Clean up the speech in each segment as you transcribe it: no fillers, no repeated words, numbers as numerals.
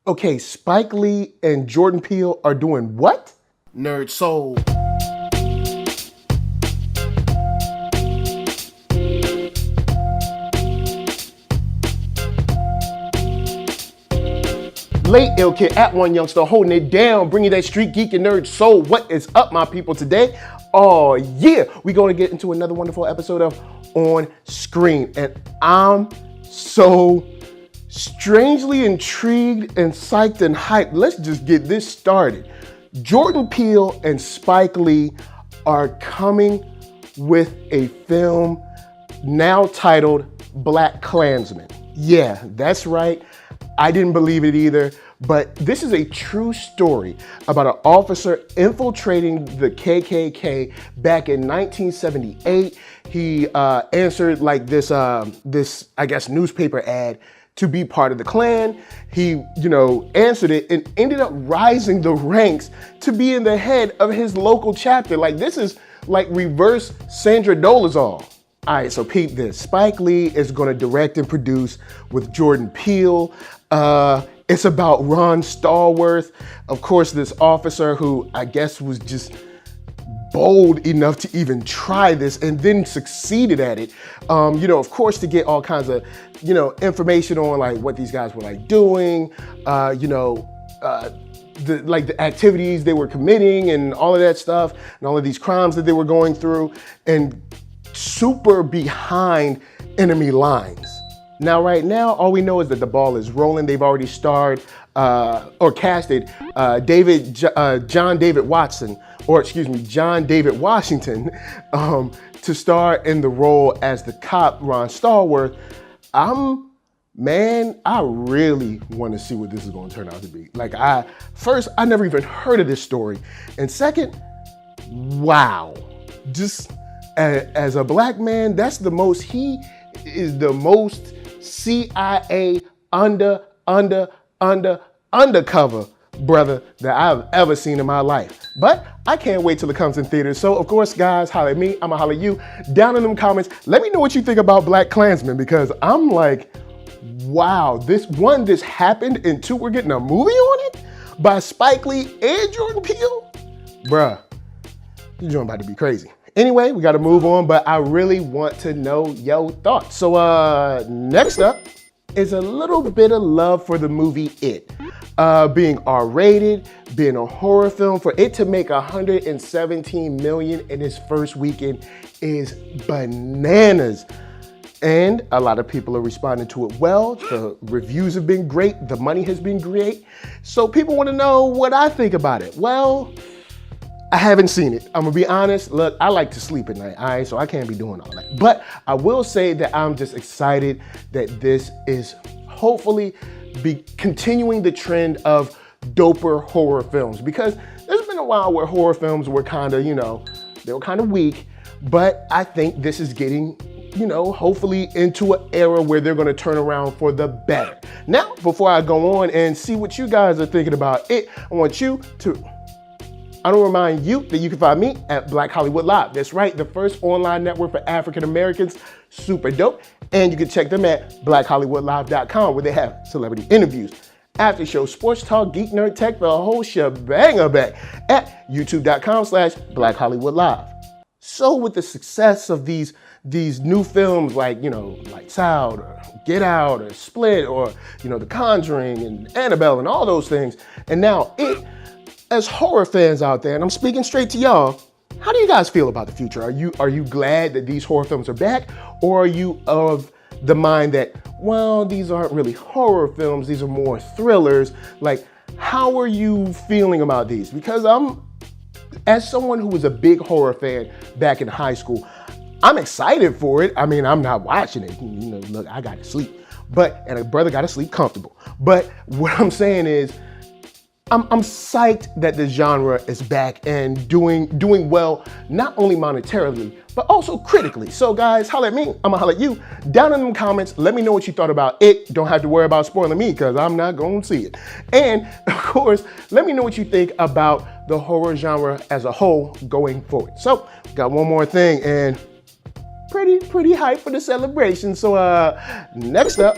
Okay, Spike Lee and Jordan Peele are doing what? NERDSoul. Late ill kid at one youngster holding it down, bringing that street geek and nerd soul. What is up, my people, today? Oh yeah, we're going to get into another wonderful episode of On Screen, and I'm so strangely intrigued and psyched and hyped. Let's just get this started. Jordan Peele and Spike Lee are coming with a film now titled Black Klansman. Yeah, that's right. I didn't believe it either, but this is a true story about an officer infiltrating the KKK back in 1978. He answered like this, I guess, newspaper ad to be part of the Klan. He, answered it and ended up rising the ranks to be in the head of his local chapter. Like, this is like reverse Sandra Dolezal. All right, so peep this. Spike Lee is going to direct and produce with Jordan Peele. It's about Ron Stallworth, of course, this officer who I guess was just bold enough to even try this and then succeeded at it. Of course, to get all kinds of, information on like what these guys were like doing, the activities they were committing and all of that stuff and all of these crimes that they were going through, and super behind enemy lines. Now, right now, all we know is that the ball is rolling. They've already starred or casted John David Washington to star in the role as the cop, Ron Stallworth. I really want to see what this is going to turn out to be. First, I never even heard of this story. And second, wow. Just as a black man, he is the most CIA undercover brother that I've ever seen in my life. But I can't wait till it comes in theaters. So of course, guys, holler at me, I'ma holler at you. Down in them comments, let me know what you think about Black Klansman, because I'm like, wow, this happened, and two, we're getting a movie on it by Spike Lee and Jordan Peele? Bruh, you're doing about to be crazy. Anyway, we got to move on, but I really want to know your thoughts. So next up is a little bit of love for the movie It. Being R-rated, being a horror film, for it to make $117 million in its first weekend is bananas. And a lot of people are responding to it well. The reviews have been great. The money has been great. So people want to know what I think about it. Well, I haven't seen it. I'm gonna be honest. Look, I like to sleep at night, all right? So I can't be doing all that. But I will say that I'm just excited that this is hopefully continuing the trend of doper horror films, because there's been a while where horror films were kind of, they were kind of weak. But I think this is getting, hopefully into an era where they're gonna turn around for the better. Now, before I go on and see what you guys are thinking about it, I want to remind you that you can find me at Black Hollywood Live. That's right, the first online network for African Americans. Super dope. And you can check them at blackhollywoodlive.com, where they have celebrity interviews, after show, sports talk, geek, nerd, tech, the whole shebang back at youtube.com/Black Hollywood Live. So with the success of these new films like, Lights Out or Get Out or Split or, The Conjuring and Annabelle and all those things, and now It, as horror fans out there, and I'm speaking straight to y'all, how do you guys feel about the future? Are you glad that these horror films are back? Or are you of the mind that, well, these aren't really horror films, these are more thrillers? Like, how are you feeling about these? Because as someone who was a big horror fan back in high school, I'm excited for it. I mean, I'm not watching it. Look, I gotta sleep. And a brother gotta sleep comfortable. But what I'm saying is, I'm psyched that the genre is back and doing well, not only monetarily, but also critically. So guys, holla at me, I'ma holla at you. Down in the comments, let me know what you thought about it. Don't have to worry about spoiling me, because I'm not gonna see it. And of course, let me know what you think about the horror genre as a whole going forward. So, got one more thing, and pretty hyped for the celebration. So next up,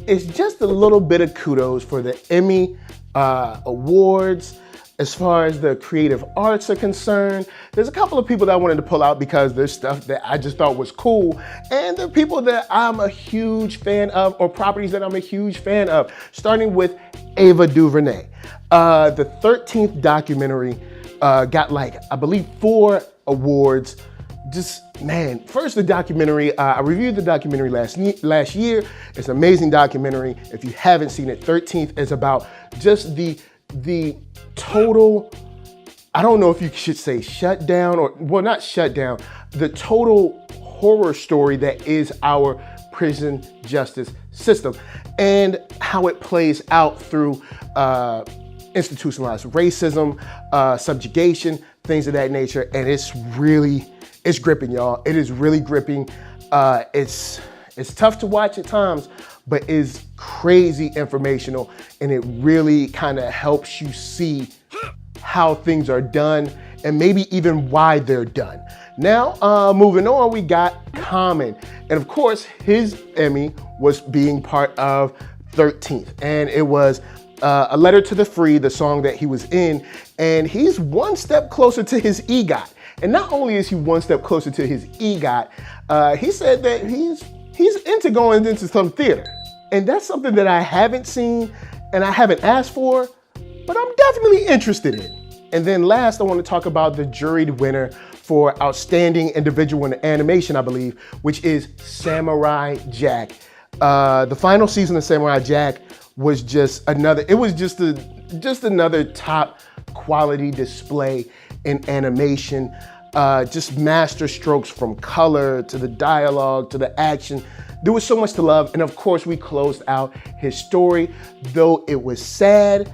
it's just a little bit of kudos for the Emmy Awards. As far as the creative arts are concerned, there's a couple of people that I wanted to pull out because there's stuff that I just thought was cool, and the people that I'm a huge fan of, or properties that I'm a huge fan of, starting with Ava DuVernay. The 13th documentary got I believe 4 awards. Just, man, first the documentary, I reviewed the documentary last year. It's an amazing documentary. If you haven't seen it, 13th is about just the total, I don't know if you should say shutdown or, well, not shutdown, the total horror story that is our prison justice system and how it plays out through institutionalized racism, subjugation, things of that nature. And it's gripping, y'all. It is really gripping. It's tough to watch at times, but is crazy informational, and it really kind of helps you see how things are done and maybe even why they're done. Now, moving on, we got Common. And of course, his Emmy was being part of 13th. And it was A Letter to the Free, the song that he was in. And he's one step closer to his EGOT. And not only is he one step closer to his EGOT, he said that he's into going into some theater. And that's something that I haven't seen and I haven't asked for, but I'm definitely interested in. And then last, I want to talk about the juried winner for Outstanding Individual in Animation, I believe, which is Samurai Jack. The final season of Samurai Jack was just another top quality display in animation. Just master strokes from color to the dialogue to the action. There was so much to love. And of course, we closed out his story. Though it was sad,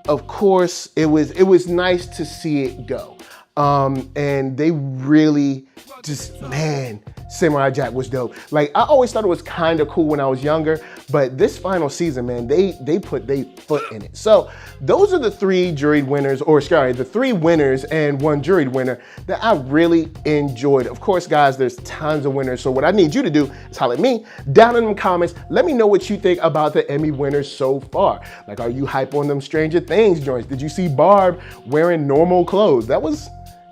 of course, it was nice to see it go. And they really just, man, Samurai Jack was dope. Like, I always thought it was kind of cool when I was younger, but this final season, man, they put their foot in it. So those are the 3 juried winners, or sorry, the 3 winners and 1 juried winner that I really enjoyed. Of course, guys, there's tons of winners. So what I need you to do is holler at me down in the comments. Let me know what you think about the Emmy winners so far. Like, are you hype on them Stranger Things joints? Did you see Barb wearing normal clothes? That was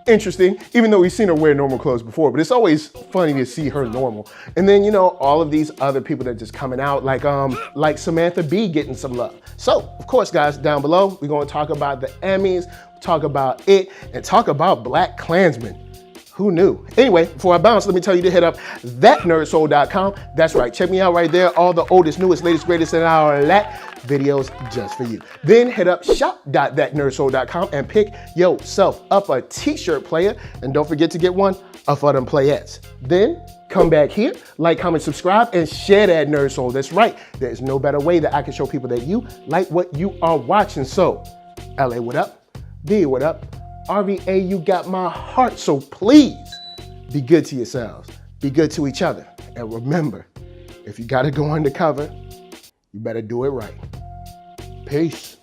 interesting, even though we've seen her wear normal clothes before, but it's always funny to see her normal. And then, you know, all of these other people that are just coming out, like Samantha Bee getting some love. So, of course, guys, down below, we're going to talk about the Emmys, talk about it, and talk about Black Klansman. Who knew? Anyway, before I bounce, let me tell you to hit up thatnerdsoul.com. That's right, check me out right there. All the oldest, newest, latest, greatest, and all that videos just for you. Then hit up shop.thatnerdsoul.com and pick yourself up a t-shirt player. And don't forget to get one of them playettes. Then come back here, like, comment, subscribe, and share that Nerd Soul. That's right. There's no better way that I can show people that you like what you are watching. So, LA, what up? B, what up? RVA, you got my heart, so please be good to yourselves, be good to each other, and remember, if you gotta go undercover, you better do it right. Peace.